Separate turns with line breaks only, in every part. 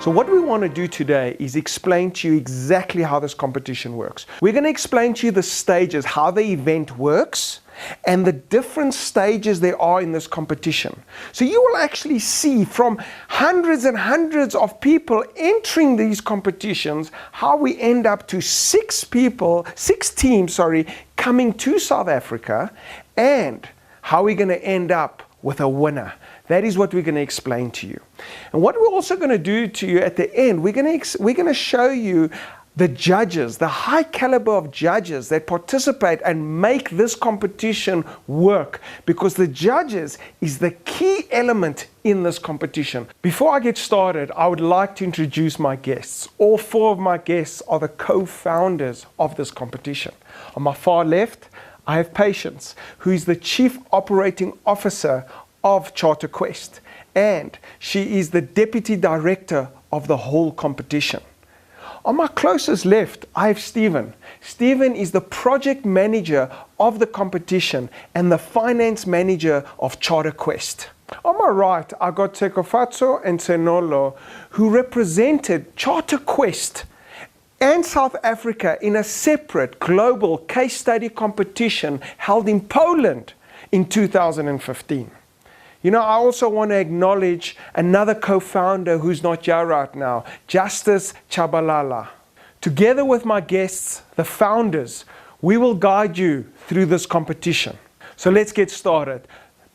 So what we want to do today is explain to you exactly how this competition works. We're going to explain to you the stages, how the event works, and the different stages there are in this competition. So you will actually see from hundreds and hundreds of people entering these competitions, how we end up to six teams, coming to South Africa, and how we're going to end up with a winner. That is what we're going to explain to you. And what we're also going to do to you at the end, we're going to show you the judges, the high caliber of judges that participate and make this competition work, because the judges is the key element in this competition. Before I get started, I would like to introduce my guests. All four of my guests are the co-founders of this competition. On my far left, I have Patience, who is the Chief Operating Officer of Charter Quest, and she is the Deputy Director of the whole competition. On my closest left, I have Stephen. Stephen is the Project Manager of the competition and the Finance Manager of Charter Quest. On my right, I got Tekofatso and Tsenolo, who represented Charter Quest and South Africa in a separate global case study competition held in Poland in 2015. You know, I also want to acknowledge another co-founder who's not here right now, Justice Chabalala. Together with my guests, the founders, we will guide you through this competition. So let's get started.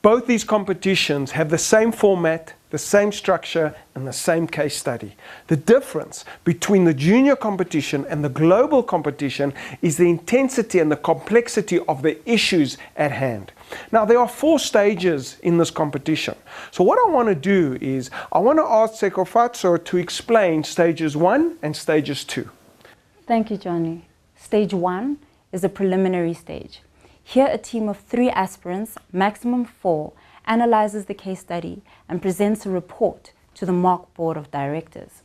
Both these competitions have the same format, the same structure, and the same case study. The difference between the junior competition and the global competition is the intensity and the complexity of the issues at hand. Now, there are 4 stages in this competition. So what I want to do is, I want to ask Tekofatso to explain stages 1 and stages 2.
Thank you, Johnny. Stage 1 is a preliminary stage. Here, a team of 3 aspirants, maximum 4, analyzes the case study and presents a report to the mock board of directors.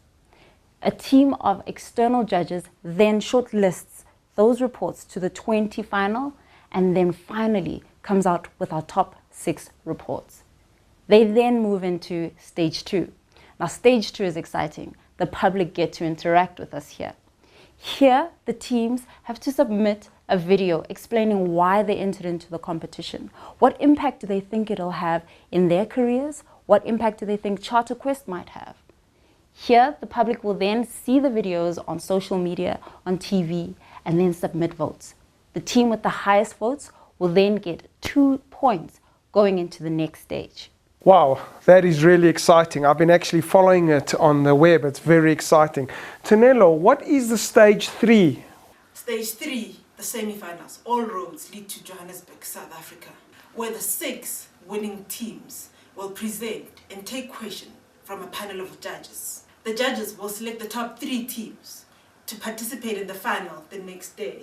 A team of external judges then shortlists those reports to the 20 final, and then finally comes out with our top 6 reports. They then move into stage 2. Now, stage 2 is exciting. The public get to interact with us here. Here, the teams have to submit a video explaining why they entered into the competition. What impact do they think it'll have in their careers? What impact do they think Charter Quest might have? Here, the public will then see the videos on social media, on TV, and then submit votes. The team with the highest votes will then get 2 points going into the next stage.
Wow, that is really exciting. I've been actually following it on the web. It's very exciting. Tsenolo, what is the stage 3?
Stage 3 the semi-finals, all roads lead to Johannesburg, South Africa, where the 6 winning teams will present and take questions from a panel of judges. The judges will select the top 3 teams to participate in the final the next day.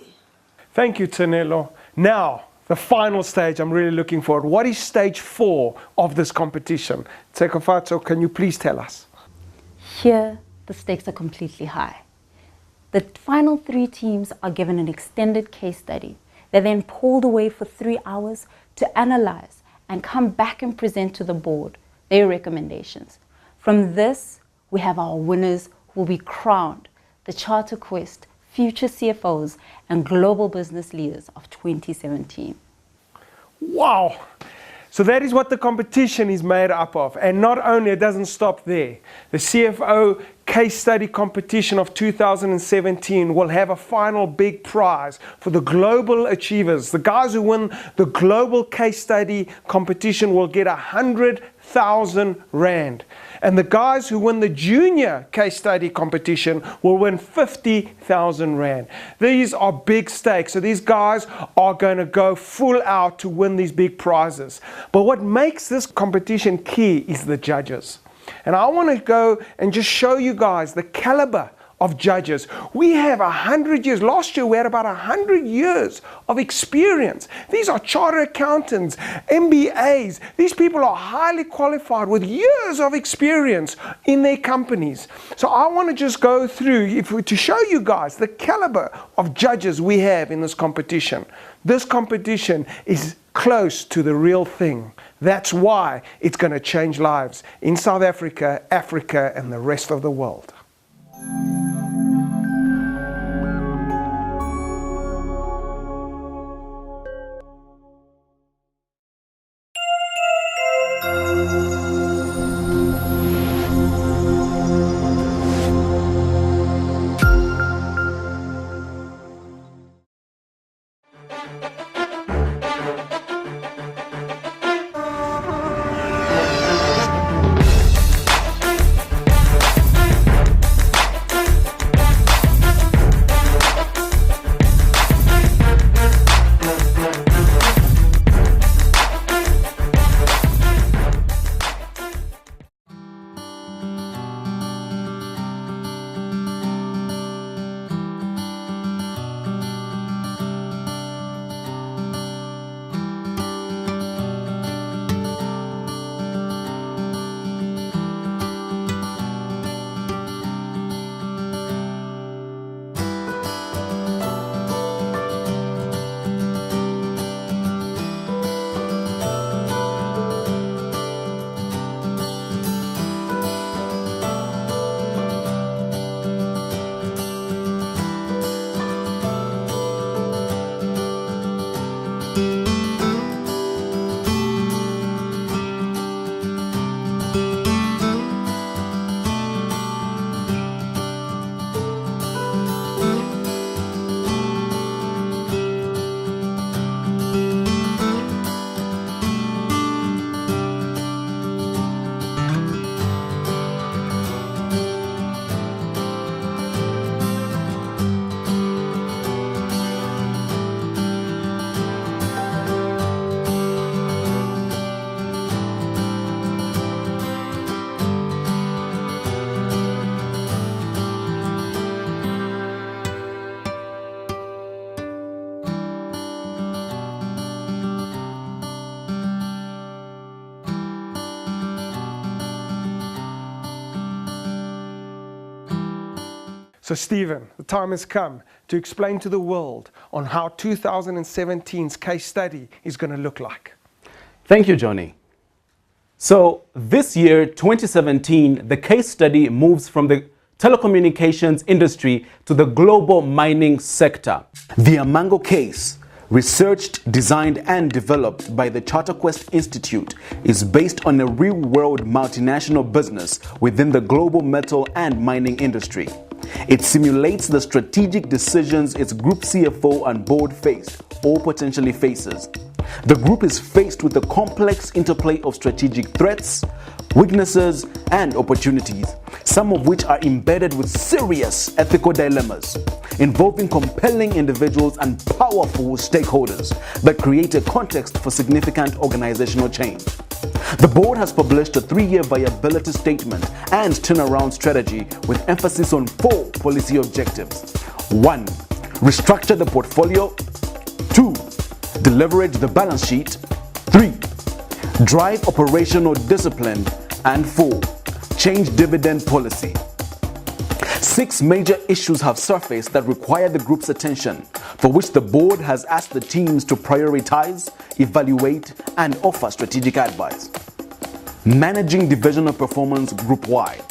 Thank you, Tanelo. Now, the final stage I'm really looking forward. What is stage 4 of this competition? Tsekofatso, can you please tell us?
Here, the stakes are completely high. The final 3 teams are given an extended case study. They're then pulled away for 3 hours to analyze and come back and present to the board their recommendations. From this, we have our winners who will be crowned the Charter Quest Future CFOs and Global Business Leaders of 2017.
Wow! So that is what the competition is made up of. And not only, it doesn't stop there. The CFO Case Study Competition of 2017 will have a final big prize for the global achievers. The guys who win the Global Case Study Competition will get 100,000 Rand. And the guys who win the Junior Case Study Competition will win 50,000 Rand. These are big stakes. So these guys are going to go full out to win these big prizes. But what makes this competition key is the judges. And I want to go and just show you guys the caliber of judges. We have 100 years. Last year we had about 100 years of experience. These are chartered accountants, MBAs. These people are highly qualified with years of experience in their companies. So I want to just go through to show you guys the caliber of judges we have in this competition. This competition is close to the real thing. That's why it's going to change lives in South Africa, Africa, and the rest of the world. So Stephen, the time has come to explain to the world on how 2017's case study is going to look like.
Thank you, Johnny. So this year, 2017, the case study moves from the telecommunications industry to the global mining sector. The Amango case, researched, designed and developed by the Charter Quest Institute, is based on a real-world multinational business within the global metal and mining industry. It simulates the strategic decisions its group CFO and board faced or potentially faces. The group is faced with the complex interplay of strategic threats, weaknesses, and opportunities, some of which are embedded with serious ethical dilemmas. involving compelling individuals and powerful stakeholders that create a context for significant organizational change. The board has published a 3-year viability statement and turnaround strategy with emphasis on 4 policy objectives. 1. Restructure the portfolio. 2. Deleverage the balance sheet. 3. Drive operational discipline. And 4. Change dividend policy. 6 major issues have surfaced that require the group's attention, for which the board has asked the teams to prioritize, evaluate, and offer strategic advice. Managing divisional performance group-wide.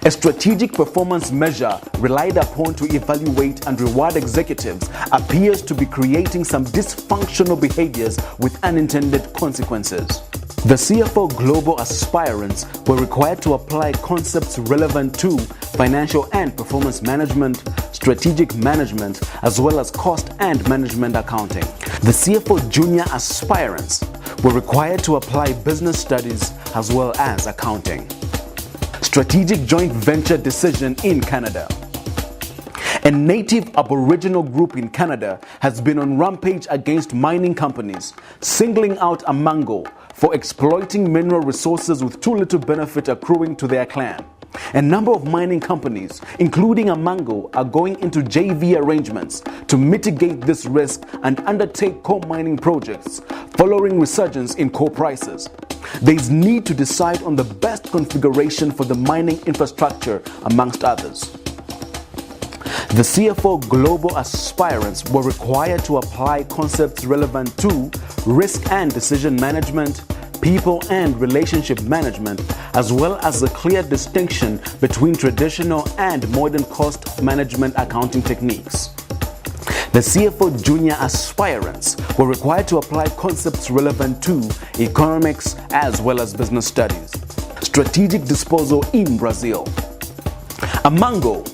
A strategic performance measure relied upon to evaluate and reward executives appears to be creating some dysfunctional behaviors with unintended consequences. The CFO global aspirants were required to apply concepts relevant to financial and performance management, strategic management, as well as cost and management accounting. The CFO junior aspirants were required to apply business studies as well as accounting. Strategic joint venture decision in Canada. A native Aboriginal group in Canada has been on rampage against mining companies, singling out Amango for exploiting mineral resources with too little benefit accruing to their clan. A number of mining companies, including Amango, are going into JV arrangements to mitigate this risk and undertake coal mining projects following resurgence in coal prices. There is need to decide on the best configuration for the mining infrastructure, amongst others. The CFO global aspirants were required to apply concepts relevant to risk and decision management, people and relationship management, as well as a clear distinction between traditional and modern cost management accounting techniques. The CFO junior aspirants were required to apply concepts relevant to economics as well as business studies. Strategic disposal in Brazil. Amango,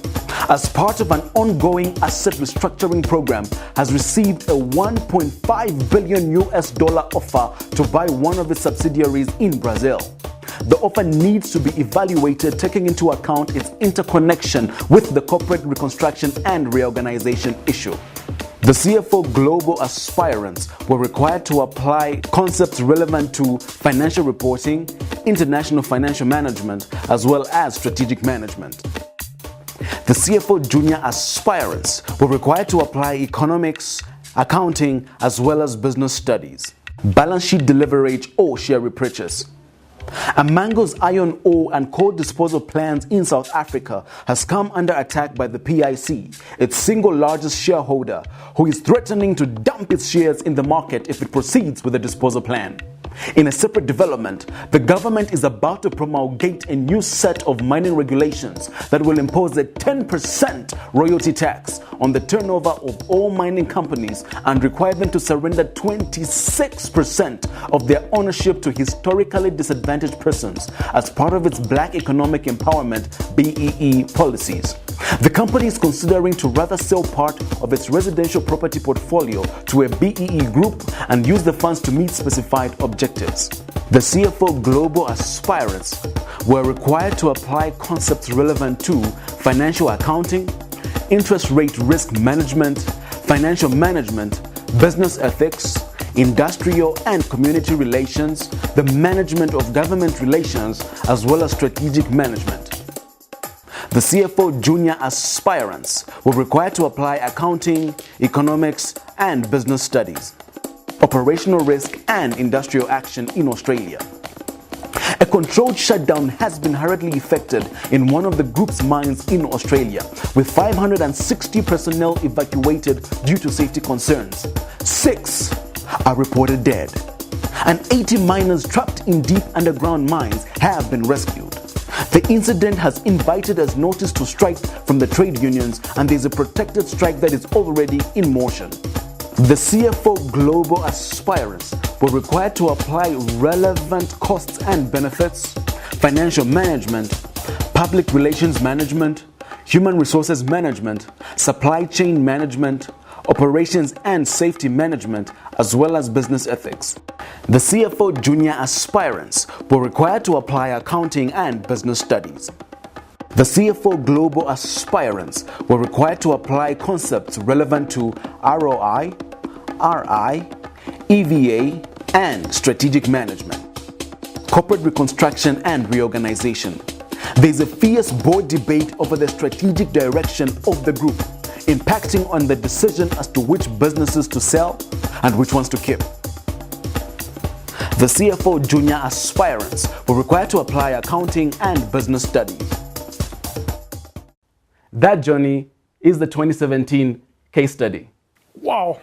as part of an ongoing asset restructuring program, has received a $1.5 billion offer to buy one of its subsidiaries in Brazil. The offer needs to be evaluated taking into account its interconnection with the corporate reconstruction and reorganization issue. The CFO global aspirants were required to apply concepts relevant to financial reporting, international financial management, as well as strategic management. The CFO junior aspirants were required to apply economics, accounting, as well as business studies. Balance sheet deleverage or share repurchase. Amango's iron ore and coal disposal plans in South Africa has come under attack by the PIC, its single largest shareholder, who is threatening to dump its shares in the market if it proceeds with the disposal plan. In a separate development, the government is about to promulgate a new set of mining regulations that will impose a 10% royalty tax on the turnover of all mining companies and require them to surrender 26% of their ownership to historically disadvantaged persons as part of its Black Economic Empowerment (BEE) policies. The company is considering to rather sell part of its residential property portfolio to a BEE group and use the funds to meet specified objectives. The CFO global aspirants were required to apply concepts relevant to financial accounting, interest rate risk management, financial management, business ethics, industrial and community relations, the management of government relations, as well as strategic management. The CFO junior aspirants were required to apply accounting, economics, and business studies, operational risk, and industrial action in Australia. A controlled shutdown has been hurriedly effected in one of the group's mines in Australia, with 560 personnel evacuated due to safety concerns. 6 are reported dead, and 80 miners trapped in deep underground mines have been rescued. The incident has invited us notice to strike from the trade unions, and there is a protected strike that is already in motion. The CFO global aspirants were required to apply relevant costs and benefits, financial management, public relations management, human resources management, supply chain management, operations and safety management, as well as business ethics. The CFO junior aspirants were required to apply accounting and business studies. The CFO Global aspirants were required to apply concepts relevant to ROI, RI, EVA, and strategic management, corporate reconstruction and reorganization. There's a fierce board debate over the strategic direction of the group, impacting on the decision as to which businesses to sell and which ones to keep. The CFO junior aspirants were required to apply accounting and business studies. That, Johnny, is the 2017 case study.
Wow.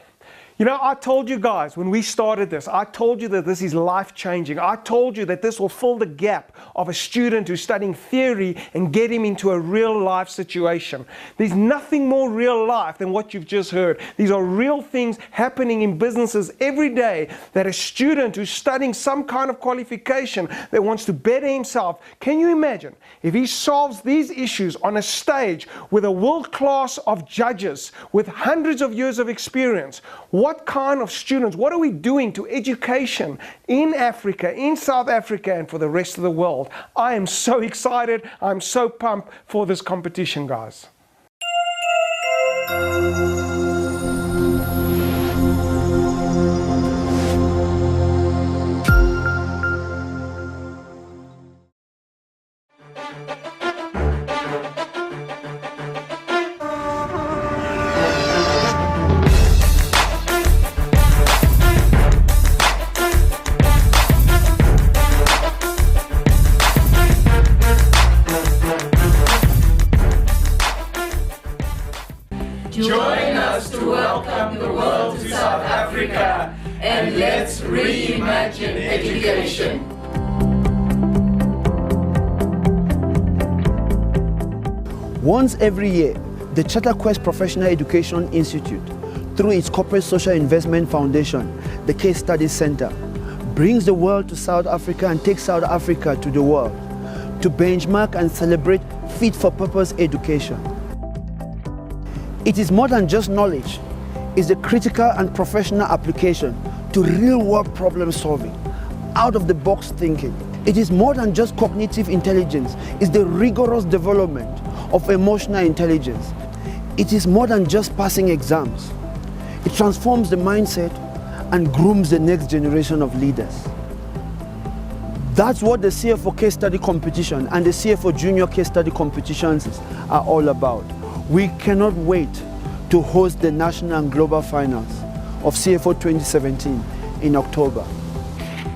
You know, I told you guys when we started this, I told you that this is life-changing. I told you that this will fill the gap of a student who's studying theory and get him into a real-life situation. There's nothing more real life than what you've just heard. These are real things happening in businesses every day that a student who's studying some kind of qualification that wants to better himself, can you imagine if he solves these issues on a stage with a world class of judges with hundreds of years of experience? What kind of students, what are we doing to education in Africa, in South Africa, and for the rest of the world? I am so excited. I'm so pumped for this competition, guys.
Join us to welcome the world to South Africa and let's reimagine education.
Once every year, the CharterQuest Professional Education Institute, through its Corporate Social Investment Foundation, the Case Study Center, brings the world to South Africa and takes South Africa to the world to benchmark and celebrate fit-for-purpose education. It is more than just knowledge. It's the critical and professional application to real-world problem solving, out-of-the-box thinking. It is more than just cognitive intelligence. It's the rigorous development of emotional intelligence. It is more than just passing exams. It transforms the mindset and grooms the next generation of leaders. That's what the CFO case study competition and the CFO junior case study competitions are all about. We cannot wait to host the national and global finals of CFO 2017 in October.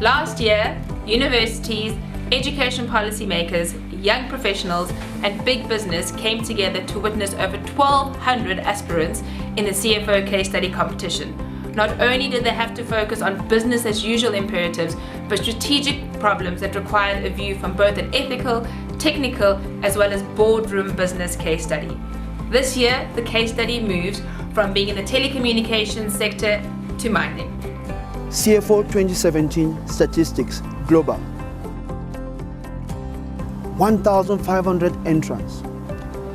Last year, universities, education policymakers, young professionals, and big business came together to witness over 1,200 aspirants in the CFO case study competition. Not only did they have to focus on business as usual imperatives, but strategic problems that required a view from both an ethical, technical, as well as boardroom business case study. This year, the case study moves from being in the telecommunications sector to mining.
CFO 2017 Statistics Global. 1,500 entrants,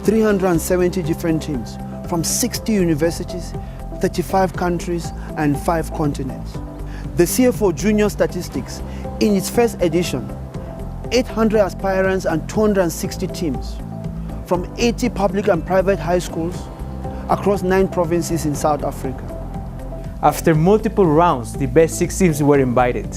370 different teams from 60 universities, 35 countries, and 5 continents. The CFO Junior Statistics, in its first edition, 800 aspirants and 260 teams from 80 public and private high schools across 9 provinces in South Africa.
After multiple rounds, the best 6 teams were invited.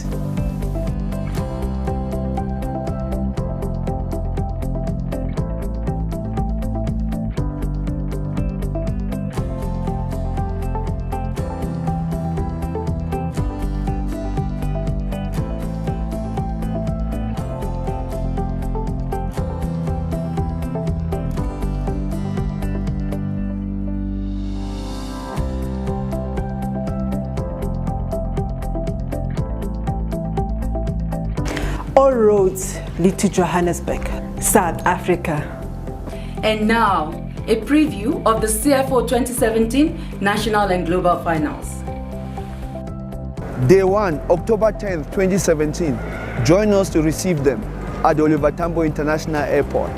All roads lead to Johannesburg, South Africa.
And now, a preview of the CFO 2017 National and Global Finals.
Day 1, October 10th, 2017. Join us to receive them at the Oliver Tambo International Airport.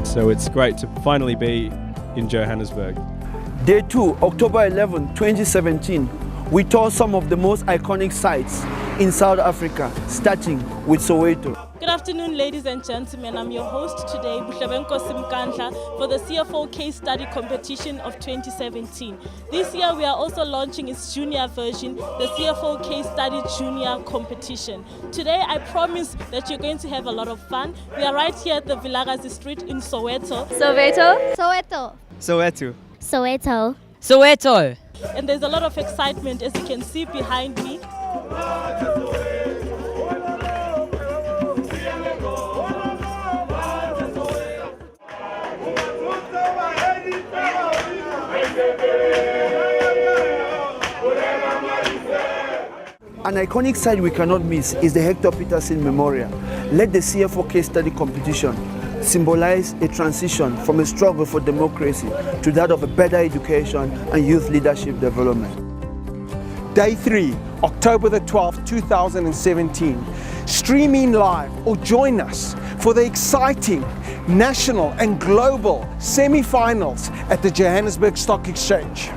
So it's great to finally be in Johannesburg.
Day 2, October 11, 2017, we tour some of the most iconic sites in South Africa, starting with Soweto.
Good afternoon, ladies and gentlemen. I'm your host today, Buhlabenko Simkandla, for the CFO Case Study Competition of 2017. This year, we are also launching its junior version, the CFO Case Study Junior Competition. Today, I promise that you're going to have a lot of fun. We are right here at the Vilakazi Street in Soweto.
Soweto. Soweto.
Soweto.
Soweto.
Soweto.
And there's a lot of excitement, as you can see behind me.
An iconic site we cannot miss is the Hector Peterson Memorial. Let the CFO Case Study Competition symbolize a transition from a struggle for democracy to that of a better education and youth leadership development.
Day 3, October the 12th, 2017. Stream in live or join us for the exciting national and global semi-finals at the Johannesburg Stock Exchange.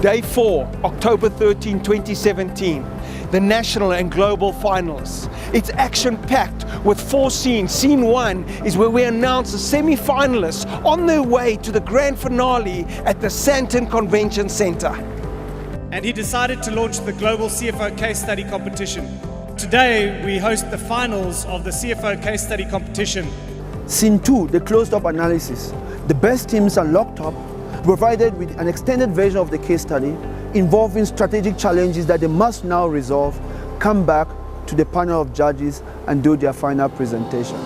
Day 4, October 13, 2017, the national and global finals. It's action-packed with 4 scenes. Scene 1 is where we announce the semi-finalists on their way to the grand finale at the Sandton Convention Center.
And he decided to launch the Global CFO Case Study Competition. Today, we host the finals of the CFO Case Study Competition.
Scene 2, the closed-up analysis. The best teams are locked up, provided with an extended version of the case study involving strategic challenges that they must now resolve, come back to the panel of judges and do their final presentation.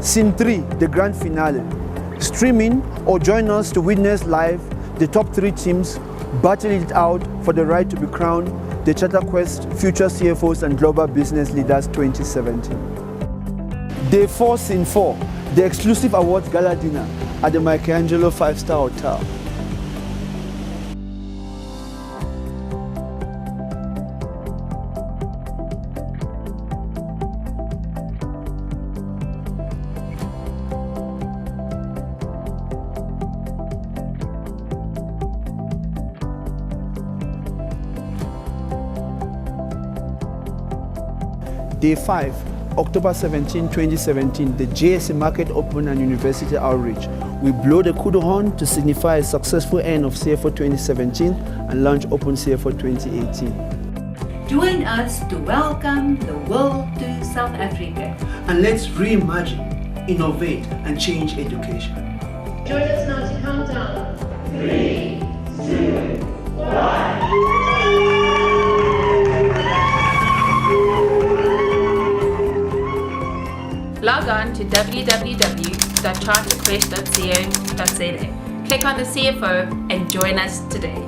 Scene 3, the grand finale. Stream in or join us to witness live the top 3 teams battle it out for the right to be crowned the CharterQuest Future CFOs and Global Business Leaders 2017. Day 4, Scene 4, the exclusive awards gala dinner at the Michelangelo 5-star Hotel. Day 5, October 17, 2017, the JSE Market Open and University Outreach. We blow the kudu horn to signify a successful end of CFO 2017 and launch Open CFO 2018.
Join us to welcome the world to South Africa.
And let's reimagine, innovate, and change education.
Join us now to count down. 3, 2, 1.
Log on to www.charterquest.co.za. Click on the CFO and join us today.